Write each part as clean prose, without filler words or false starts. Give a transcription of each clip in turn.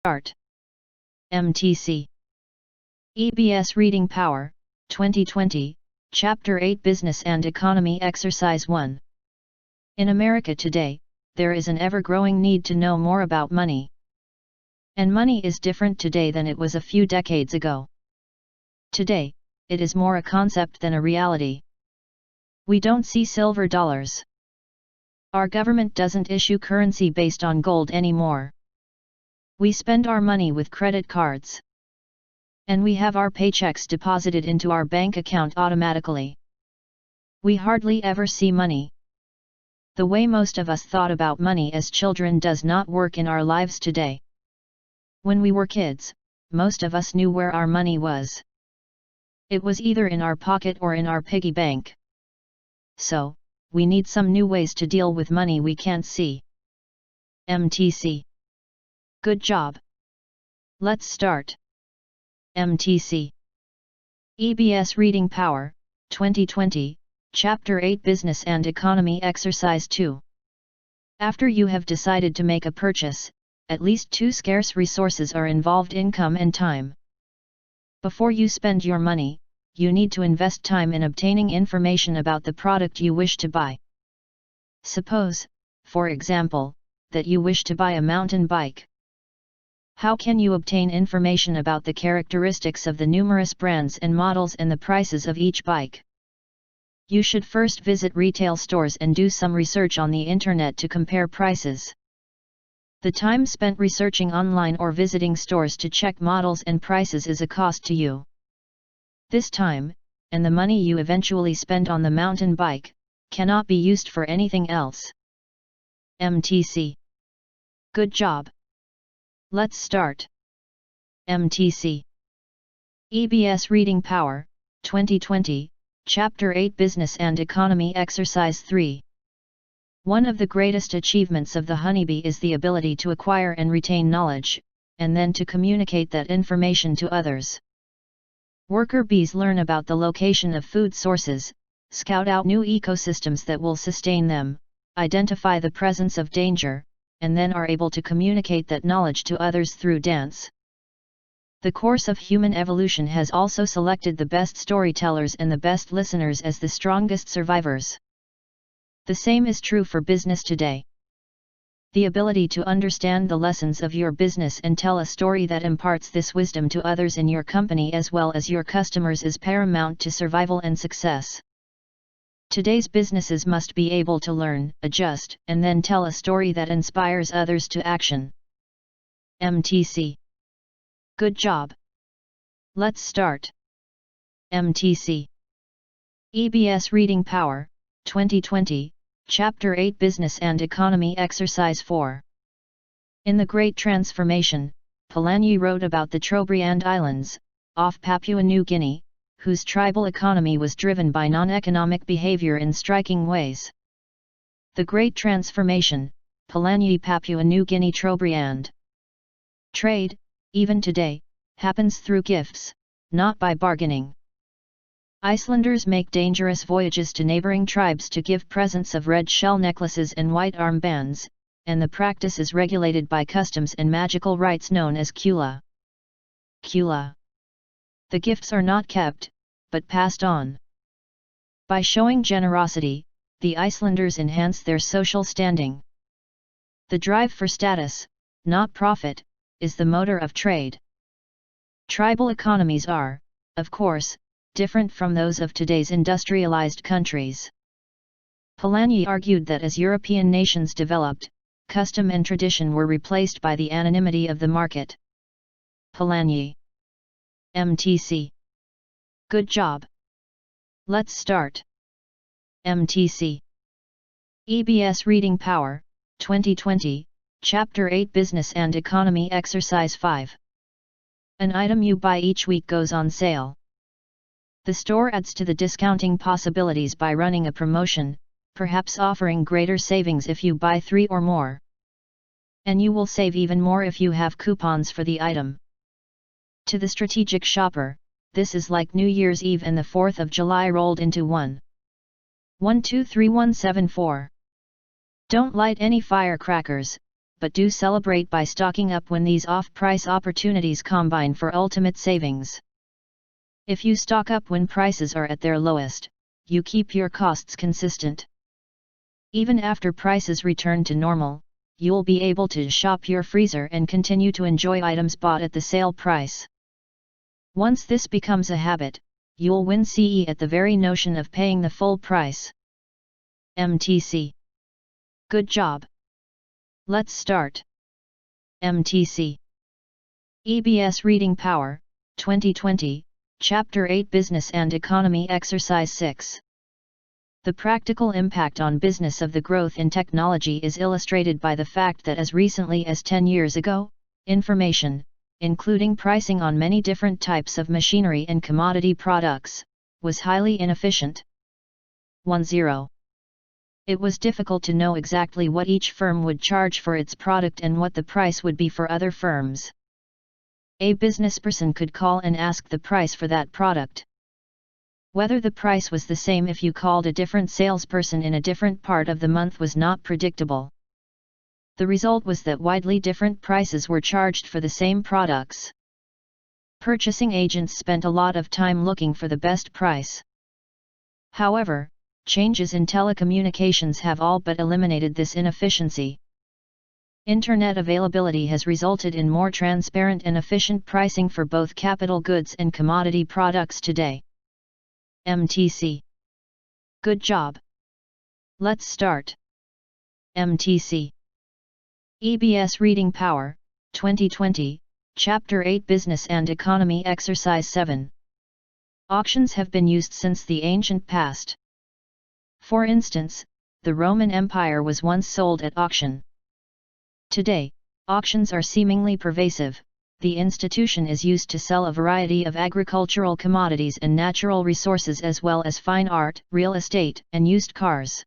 Start. MTC. EBS Reading Power, 2020, Chapter 8 Business and Economy Exercise 1. In America today, there is an ever-growing need to know more about money. And money is different today than it was a few decades ago. Today, it is more a concept than a reality. We don't see silver dollars. Our government doesn't issue currency based on gold anymore. We spend our money with credit cards. And we have our paychecks deposited into our bank account automatically. We hardly ever see money. The way most of us thought about money as children does not work in our lives today. When we were kids, most of us knew where our money was. It was either in our pocket or in our piggy bank. So, we need some new ways to deal with money we can't see. MTC. Good job. Let's start. MTC. EBS Reading Power, 2020, Chapter 8 Business and Economy Exercise 2. After you have decided to make a purchase, at least two scarce resources are involved: income and time. Before you spend your money, you need to invest time in obtaining information about the product you wish to buy. Suppose, for example, that you wish to buy a mountain bike. How can you obtain information about the characteristics of the numerous brands and models and the prices of each bike? You should first visit retail stores and do some research on the internet to compare prices. The time spent researching online or visiting stores to check models and prices is a cost to you. This time, and the money you eventually spend on the mountain bike, cannot be used for anything else. MTC. Good job. Let's start. MTC. EBS Reading Power, 2020, Chapter 8 Business and Economy Exercise 3. One of the greatest achievements of the honeybee is the ability to acquire and retain knowledge, and then to communicate that information to others. Worker bees learn about the location of food sources, scout out new ecosystems that will sustain them, identify the presence of danger, and then are able to communicate that knowledge to others through dance. The course of human evolution has also selected the best storytellers and the best listeners as the strongest survivors. The same is true for business today. The ability to understand the lessons of your business and tell a story that imparts this wisdom to others in your company as well as your customers is paramount to survival and success. Today's businesses must be able to learn, adjust, and then tell a story that inspires others to action. MTC. Good job. Let's start. MTC. EBS Reading Power, 2020, Chapter 8 Business and Economy Exercise 4. In The Great Transformation, Polanyi wrote about the Trobriand Islands, off Papua New Guinea, whose tribal economy was driven by non-economic behavior in striking ways. The Great Transformation, Polanyi, Papua New Guinea, Trobriand. Trade, even today, happens through gifts, not by bargaining. Icelanders make dangerous voyages to neighboring tribes to give presents of red shell necklaces and white armbands, and the practice is regulated by customs and magical rites known as kula. Kula. The gifts are not kept, but passed on. By showing generosity, the Icelanders enhance their social standing. The drive for status, not profit, is the motor of trade. Tribal economies are, of course, different from those of today's industrialized countries. Polanyi argued that as European nations developed, custom and tradition were replaced by the anonymity of the market. Polanyi. MTC. Good job. Let's start. MTC. EBS Reading Power, 2020, Chapter 8 Business and Economy Exercise 5. An item you buy each week goes on sale. The store adds to the discounting possibilities by running a promotion, perhaps offering greater savings if you buy 3 or more. And you will save even more if you have coupons for the item. To the strategic shopper, this is like New Year's Eve and the 4th of July rolled into one. 123174. Don't light any firecrackers, but do celebrate by stocking up when these off-price opportunities combine for ultimate savings. If you stock up when prices are at their lowest, you keep your costs consistent. Even after prices return to normal, you'll be able to shop your freezer and continue to enjoy items bought at the sale price. Once this becomes a habit, you'll win CE at the very notion of paying the full price. MTC. Good job. Let's start. MTC. EBS Reading Power, 2020, Chapter 8 Business and Economy Exercise 6. The practical impact on business of the growth in technology is illustrated by the fact that as recently as 10 years ago, information, including pricing on many different types of machinery and commodity products, was highly inefficient. 10. It was difficult to know exactly what each firm would charge for its product and what the price would be for other firms. A businessperson could call and ask the price for that product. Whether the price was the same if you called a different salesperson in a different part of the month was not predictable. The result was that widely different prices were charged for the same products. Purchasing agents spent a lot of time looking for the best price. However, changes in telecommunications have all but eliminated this inefficiency. Internet availability has resulted in more transparent and efficient pricing for both capital goods and commodity products today. MTC. Good job. Let's start. MTC. EBS Reading Power, 2020, Chapter 8 Business and Economy Exercise 7. Auctions have been used since the ancient past. For instance, the Roman Empire was once sold at auction. Today, auctions are seemingly pervasive. The institution is used to sell a variety of agricultural commodities and natural resources as well as fine art, real estate, and used cars.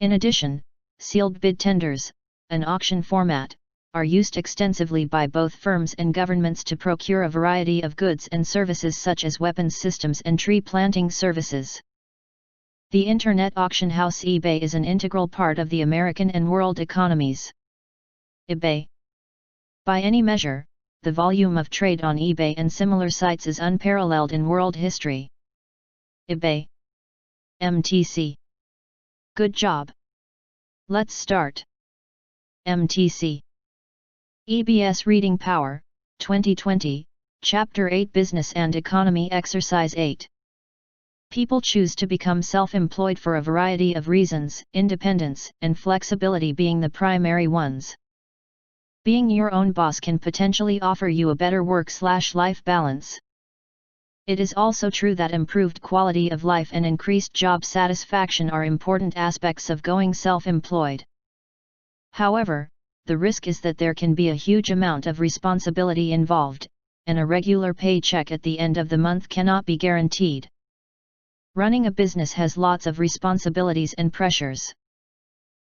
In addition, sealed bid tenders, an auction format, are used extensively by both firms and governments to procure a variety of goods and services such as weapons systems and tree planting services. The Internet auction house eBay is an integral part of the American and world economies. eBay. By any measure, the volume of trade on eBay and similar sites is unparalleled in world history. eBay. MTC. Good job. Let's start. MTC. EBS Reading Power, 2020, Chapter 8 Business and Economy Exercise 8. People choose to become self-employed for a variety of reasons, independence and flexibility being the primary ones. Being your own boss can potentially offer you a better work-life balance. It is also true that improved quality of life and increased job satisfaction are important aspects of going self-employed. However, the risk is that there can be a huge amount of responsibility involved, and a regular paycheck at the end of the month cannot be guaranteed. Running a business has lots of responsibilities and pressures.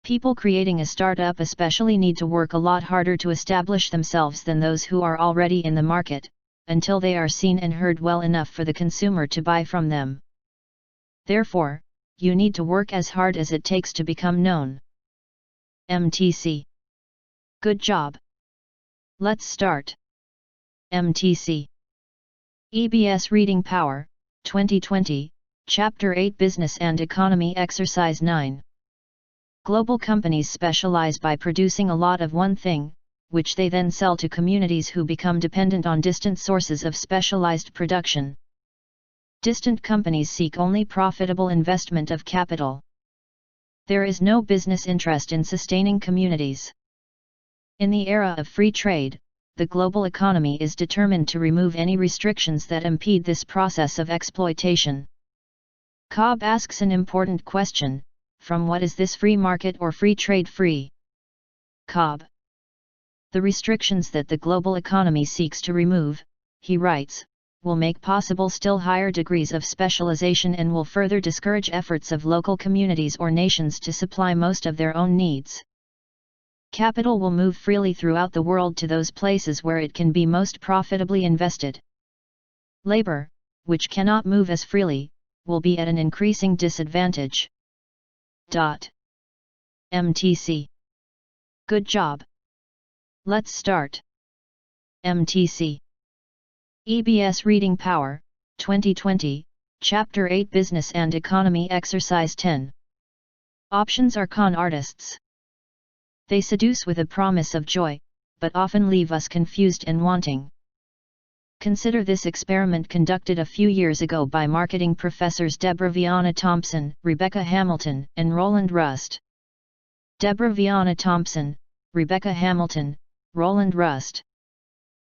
People creating a startup especially need to work a lot harder to establish themselves than those who are already in the market, until they are seen and heard well enough for the consumer to buy from them. Therefore, you need to work as hard as it takes to become known. MTC. Good job. Let's start. MTC. EBS Reading Power, 2020, Chapter 8 Business and Economy Exercise 9. Global companies specialize by producing a lot of one thing, which they then sell to communities who become dependent on distant sources of specialized production. Distant companies seek only profitable investment of capital. There is no business interest in sustaining communities. In the era of free trade, the global economy is determined to remove any restrictions that impede this process of exploitation. Cobb asks an important question: from what is this free market or free trade free? Cobb. The restrictions that the global economy seeks to remove, he writes, will make possible still higher degrees of specialization and will further discourage efforts of local communities or nations to supply most of their own needs. Capital will move freely throughout the world to those places where it can be most profitably invested. Labor, which cannot move as freely, will be at an increasing disadvantage. MTC. Good job. Let's start. MTC. EBS Reading Power, 2020, Chapter 8 Business and Economy Exercise 10. Options are con artists. They seduce with a promise of joy, but often leave us confused and wanting. Consider this experiment conducted a few years ago by marketing professors Deborah Viana Thompson, Rebecca Hamilton, and Roland Rust. Deborah Viana Thompson, Rebecca Hamilton, Roland Rust.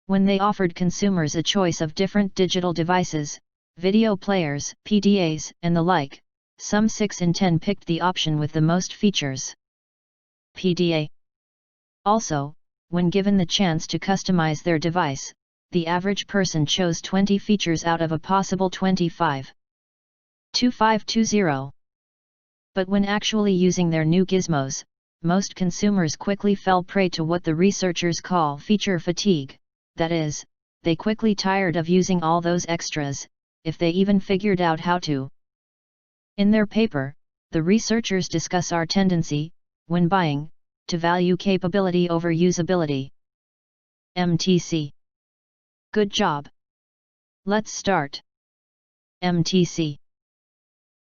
When they offered consumers a choice of different digital devices, video players, PDAs, and the like, some 6 in 10 picked the option with the most features. PDA. Also, when given the chance to customize their device, the average person chose 20 features out of a possible 25. 2520. But when actually using their new gizmos, most consumers quickly fell prey to what the researchers call feature fatigue, that is, they quickly tired of using all those extras, if they even figured out how to. In their paper, the researchers discuss our tendency, when buying, to value capability over usability. MTC. Good job. Let's start. MTC.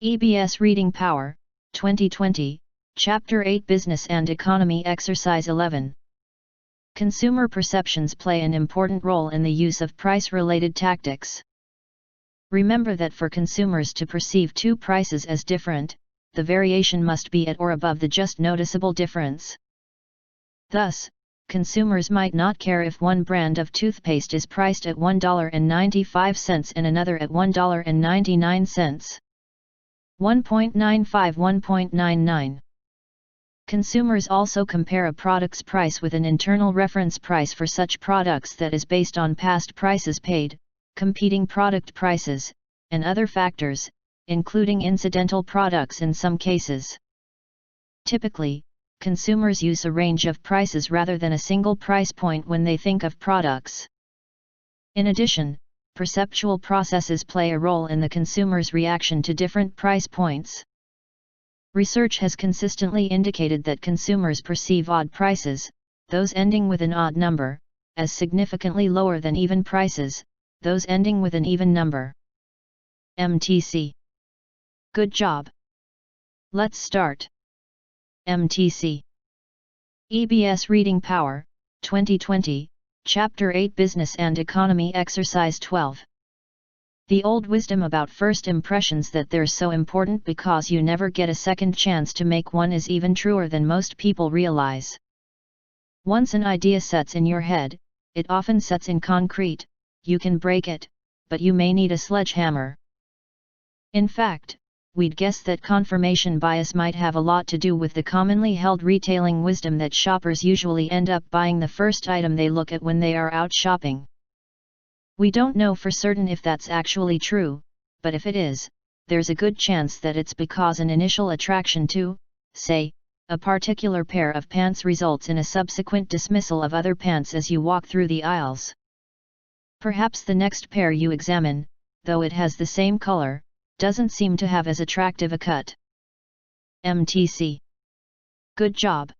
EBS Reading Power, 2020, Chapter 8 Business and Economy Exercise 11. Consumer perceptions play an important role in the use of price-related tactics. Remember that for consumers to perceive two prices as different, the variation must be at or above the just noticeable difference. Thus, consumers might not care if one brand of toothpaste is priced at $1.95 and another at $1.99. 1.95 1.99. Consumers also compare a product's price with an internal reference price for such products that is based on past prices paid, competing product prices, and other factors, including incidental products in some cases. Typically, consumers use a range of prices rather than a single price point when they think of products. In addition, perceptual processes play a role in the consumer's reaction to different price points. Research has consistently indicated that consumers perceive odd prices, those ending with an odd number, as significantly lower than even prices, those ending with an even number. MTC. Good job. Let's start. MTC. EBS Reading Power, 2020, Chapter 8 Business and Economy Exercise 12. The old wisdom about first impressions that they're so important because you never get a second chance to make one is even truer than most people realize. Once an idea sets in your head, it often sets in concrete. You can break it, but you may need a sledgehammer. In fact, we'd guess that confirmation bias might have a lot to do with the commonly held retailing wisdom that shoppers usually end up buying the first item they look at when they are out shopping. We don't know for certain if that's actually true, but if it is, there's a good chance that it's because an initial attraction to, say, a particular pair of pants results in a subsequent dismissal of other pants as you walk through the aisles. Perhaps the next pair you examine, though it has the same color, doesn't seem to have as attractive a cut. MTC. Good job.